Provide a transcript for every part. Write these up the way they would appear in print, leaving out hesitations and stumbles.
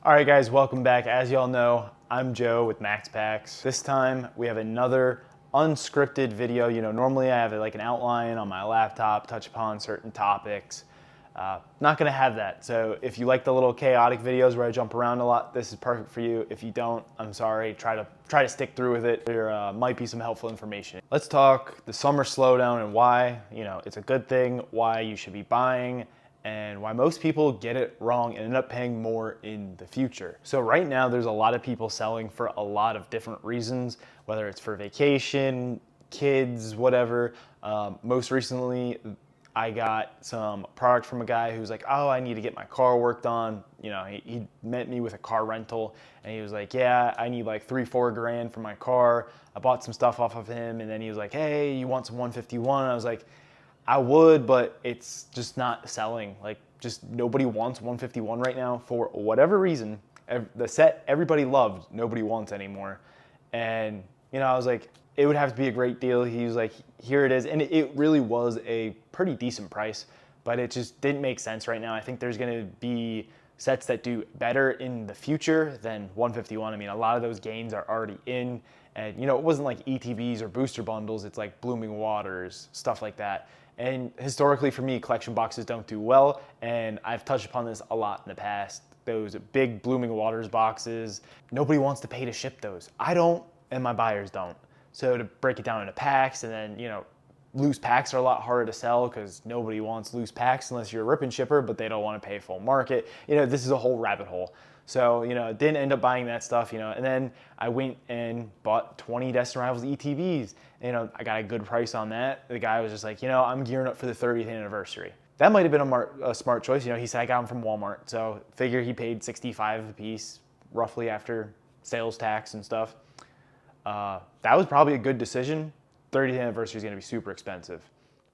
All right, guys, welcome back. As y'all know, I'm Joe with Max Packs. This time we have another unscripted video. Normally I have like an outline on my laptop, touch upon certain topics. Not gonna have that. So if you like the little chaotic videos where I jump around a lot, this is perfect for you. If you don't, I'm sorry. Try to stick through with it. There might be some helpful information. Let's talk the summer slowdown and why it's a good thing, why you should be buying, and why most people get it wrong and end up paying more in the future. So right now there's a lot of people selling for a lot of different reasons, whether it's for vacation, kids, whatever. Most recently, I got some product from a guy who's like, oh, I need to get my car worked on. He met me with a car rental and he was like, yeah, I need like $3-4 grand for my car. I bought some stuff off of him and then he was like, hey, you want some 151? I was like, I would, but it's just not selling. Like, just nobody wants 151 right now for whatever reason. The set everybody loved, nobody wants anymore. And, I was like, it would have to be a great deal. He was like, here it is. And it really was a pretty decent price, but it just didn't make sense right now. I think there's going to be sets that do better in the future than 151. I mean, a lot of those gains are already in. And, it wasn't like ETBs or booster bundles. It's like Blooming Waters, stuff like that. And historically for me, collection boxes don't do well. And I've touched upon this a lot in the past. Those big Blooming Waters boxes, nobody wants to pay to ship those. I don't, and my buyers don't. So to break it down into packs, and then, loose packs are a lot harder to sell because nobody wants loose packs unless you're a rip and shipper, but they don't want to pay full market. This is a whole rabbit hole. So, didn't end up buying that stuff, and then I went and bought 20 Destined Rivals ETBs. I got a good price on that. The guy was just like, I'm gearing up for the 30th anniversary. That might have been a smart choice. He said I got them from Walmart. So figure he paid $65 a piece roughly after sales tax and stuff. That was probably a good decision. 30th anniversary is going to be super expensive.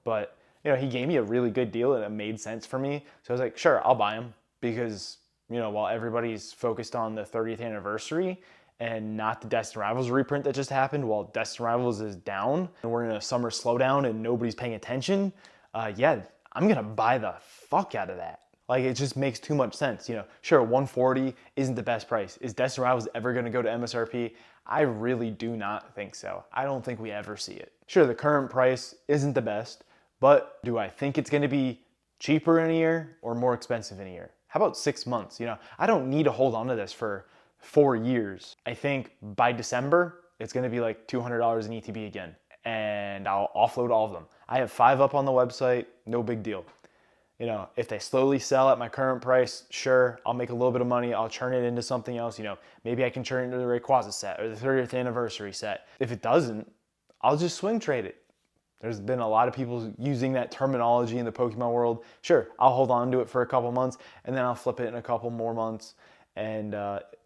But, he gave me a really good deal and it made sense for me. So I was like, sure, I'll buy them because, while everybody's focused on the 30th anniversary and not the Destined Rivals reprint that just happened, while Destined Rivals is down and we're in a summer slowdown and nobody's paying attention, yeah, I'm going to buy the fuck out of that. Like, it just makes too much sense. Sure, 140 isn't the best price. Is Destined Rivals ever going to go to MSRP? I really do not think so. I don't think we ever see it. Sure, the current price isn't the best, but do I think it's going to be cheaper in a year or more expensive in a year? How about 6 months? I don't need to hold on to this for 4 years. I think by December, it's going to be like $200 in ETB again, and I'll offload all of them. I have 5 up on the website, no big deal. If they slowly sell at my current price, sure, I'll make a little bit of money. I'll turn it into something else. Maybe I can turn it into the Rayquaza set or the 30th anniversary set. If it doesn't, I'll just swing trade it. There's been a lot of people using that terminology in the Pokemon world. Sure, I'll hold on to it for a couple months and then I'll flip it in a couple more months and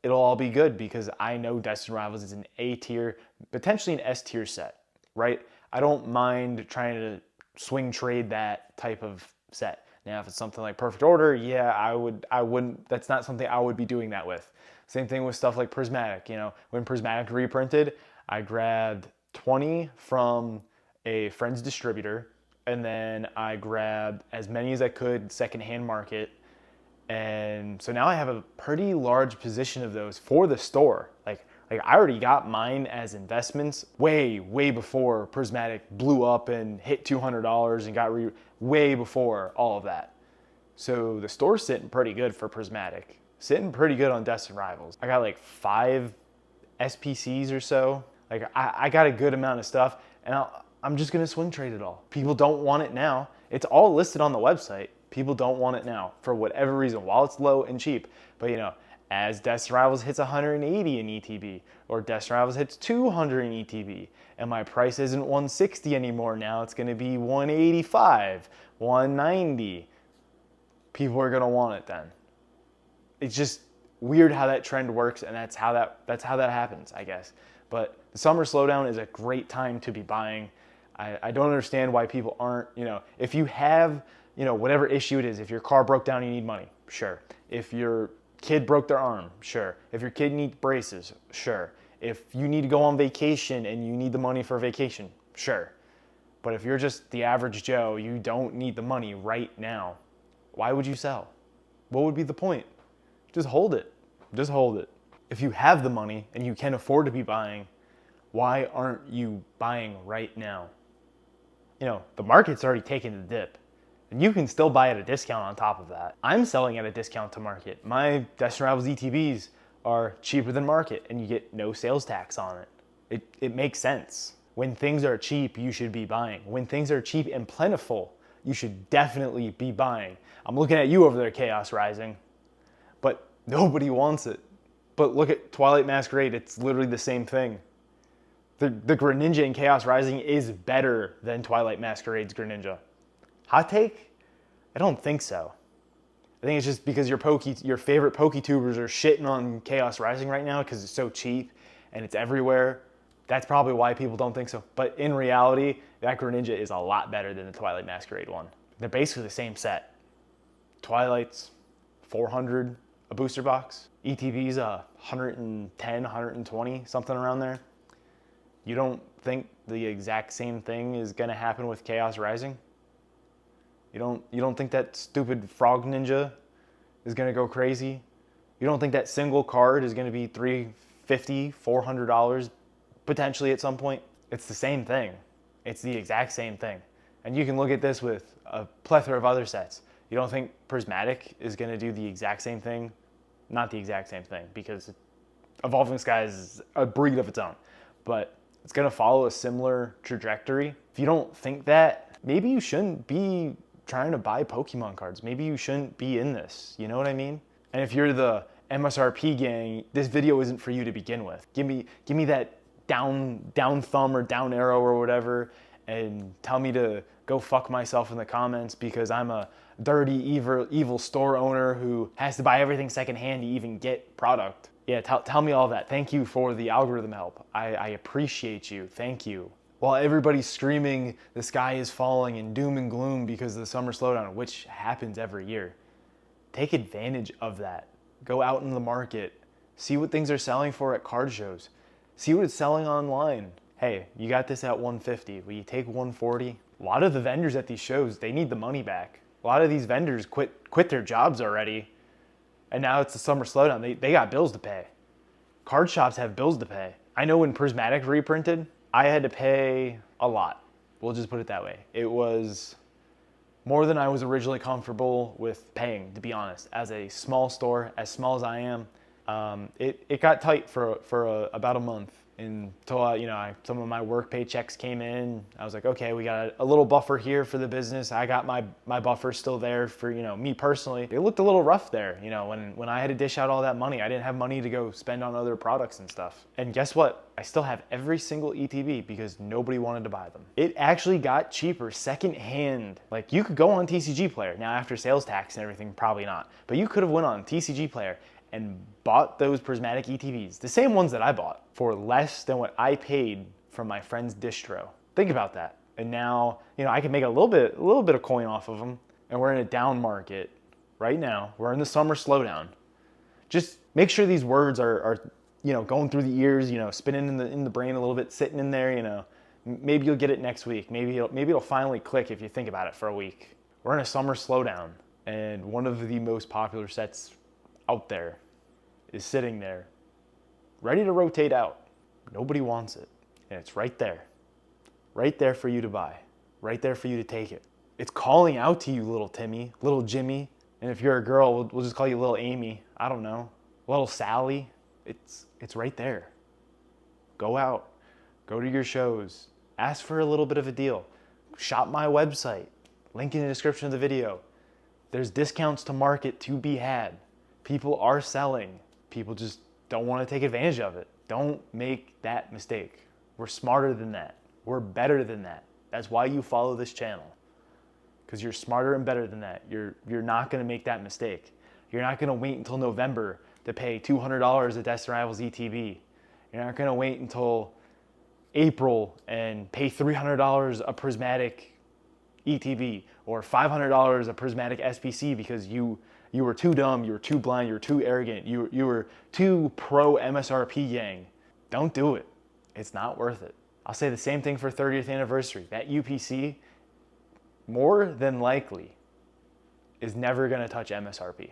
it'll all be good because I know Destined Rivals is an A tier, potentially an S tier set, right? I don't mind trying to swing trade that type of set. Now, if it's something like Perfect Order, yeah, I wouldn't, that's not something I would be doing that with. Same thing with stuff like Prismatic. When Prismatic reprinted, I grabbed 20 from a friend's distributor, and then I grabbed as many as I could secondhand market. And so now I have a pretty large position of those for the store. Like I already got mine as investments way before Prismatic blew up and hit $200 and got way before all of that. So the store's sitting pretty good for Prismatic. Sitting pretty good on Destined Rivals. I got like 5 SPCs or so. Like I got a good amount of stuff and I'm just gonna swing trade it all. People don't want it now. It's all listed on the website. People don't want it now for whatever reason, while it's low and cheap. But as Destined Rivals hits 180 in ETB, or Destined Rivals hits 200 in ETB, and my price isn't 160 anymore, now it's gonna be 185, 190. People are gonna want it then. It's just weird how that trend works, and that's how that happens, I guess. But the summer slowdown is a great time to be buying. I don't understand why people aren't, if you have, whatever issue it is, if your car broke down, you need money, sure. If your kid broke their arm, sure. If your kid needs braces, sure. If you need to go on vacation and you need the money for vacation, sure. But if you're just the average Joe, you don't need the money right now. Why would you sell? What would be the point? Just hold it. Just hold it. If you have the money and you can afford to be buying, why aren't you buying right now? You know, the market's already taken the dip, and you can still buy at a discount on top of that. I'm selling at a discount to market. My Destiny Rivals ETBs are cheaper than market, and you get no sales tax on it. It makes sense. When things are cheap, you should be buying. When things are cheap and plentiful, you should definitely be buying. I'm looking at you over there, Chaos Rising, but nobody wants it. But look at Twilight Masquerade, it's literally the same thing. The Greninja in Chaos Rising is better than Twilight Masquerade's Greninja. Hot take? I don't think so. I think it's just because your favorite PokeTubers are shitting on Chaos Rising right now because it's so cheap and it's everywhere. That's probably why people don't think so. But in reality, that Greninja is a lot better than the Twilight Masquerade one. They're basically the same set. Twilight's 400 a booster box. ETB's 110, 120, something around there. You don't think the exact same thing is gonna happen with Chaos Rising? You don't think that stupid Frog Ninja is gonna go crazy? You don't think that single card is gonna be $350, $400 potentially at some point? It's the same thing. It's the exact same thing. And you can look at this with a plethora of other sets. You don't think Prismatic is gonna do the exact same thing? Not the exact same thing, because Evolving Skies is a breed of its own, but it's gonna follow a similar trajectory. If you don't think that, maybe you shouldn't be trying to buy Pokemon cards. Maybe you shouldn't be in this, you know what I mean? And if you're the MSRP gang, this video isn't for you to begin with. Give me that down thumb or down arrow or whatever, and tell me to go fuck myself in the comments because I'm a dirty, evil store owner who has to buy everything secondhand to even get product. Yeah, tell me all that. Thank you for the algorithm help. I appreciate you. Thank you. While everybody's screaming the sky is falling and doom and gloom because of the summer slowdown, which happens every year, take advantage of that. Go out in the market. See what things are selling for at card shows. See what it's selling online. Hey, you got this at 150. Will you take 140? A lot of the vendors at these shows, they need the money back. A lot of these vendors quit their jobs already, and now it's the summer slowdown. They got bills to pay. Card shops have bills to pay. I know when Prismatic reprinted, I had to pay a lot. We'll just put it that way. It was more than I was originally comfortable with paying, to be honest. As a small store, as small as I am, it got tight for about a month until some of my work paychecks came in. I was like, okay, we got a little buffer here for the business. I got my buffer still there for me personally. It looked a little rough there, when I had to dish out all that money. I didn't have money to go spend on other products and stuff. And guess what? I still have every single ETB because nobody wanted to buy them. It actually got cheaper secondhand. Like, you could go on TCG Player. Now, after sales tax and everything, probably not. But you could have went on TCG Player and bought those Prismatic ETBs, the same ones that I bought, for less than what I paid from my friend's distro. Think about that. And now, I can make a little bit of coin off of them, and we're in a down market right now. We're in the summer slowdown. Just make sure these words are going through the ears, spinning in the brain a little bit, sitting in there, Maybe you'll get it next week. Maybe it'll finally click if you think about it for a week. We're in a summer slowdown, and one of the most popular sets out there is sitting there, ready to rotate out. Nobody wants it, and it's right there for you to buy, right there for you to take it. It's calling out to you, little Timmy, little Jimmy, and if you're a girl, we'll just call you little Amy. I don't know, little Sally. It's right there. Go out, go to your shows, ask for a little bit of a deal. Shop my website, link in the description of the video. There's discounts to market to be had. People are selling. People just don't want to take advantage of it. Don't make that mistake. We're smarter than that. We're better than that. That's why you follow this channel. Because you're smarter and better than that. You're not going to make that mistake. You're not going to wait until November to pay $200 at Destiny Rivals ETB. You're not going to wait until April and pay $300 a Prismatic ETB or $500 a Prismatic SPC because you were too dumb, you were too blind, you were too arrogant, you were too pro MSRP gang. Don't do it. It's not worth it. I'll say the same thing for 30th anniversary. That UPC, more than likely, is never going to touch MSRP.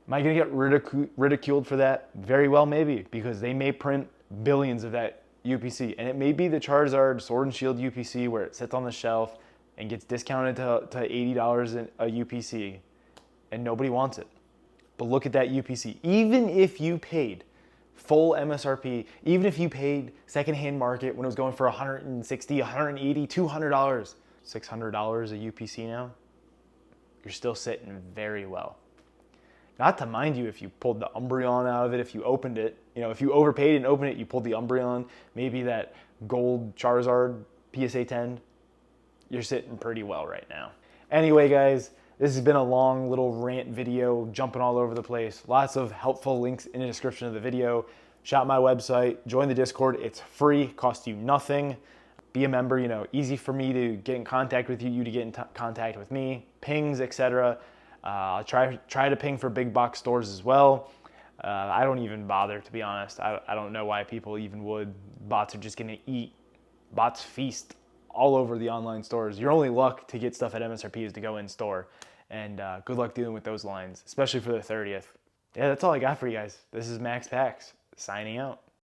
Am I going to get ridiculed for that? Very well, maybe, because they may print billions of that UPC. And it may be the Charizard Sword and Shield UPC where it sits on the shelf and gets discounted to $80 a UPC and nobody wants it. But look at that UPC. Even if you paid full MSRP, even if you paid secondhand market when it was going for $160, $180, $200, $600 a UPC now, you're still sitting very well. Not to mind you, if you pulled the Umbreon out of it, if you opened it, if you overpaid and opened it, you pulled the Umbreon, maybe that gold Charizard PSA 10, you're sitting pretty well right now. Anyway, guys, this has been a long little rant video, jumping all over the place. Lots of helpful links in the description of the video. Shop my website, join the Discord. It's free, costs you nothing. Be a member, easy for me to get in contact with you, you to get in contact with me, pings, etc. I'll try to ping for big box stores as well. I don't even bother, to be honest. I don't know why people even would. Bots are just gonna eat. Bots feast all over the online stores. Your only luck to get stuff at MSRP is to go in store. And good luck dealing with those lines, especially for the 30th. Yeah, that's all I got for you guys. This is Max Pax, signing out.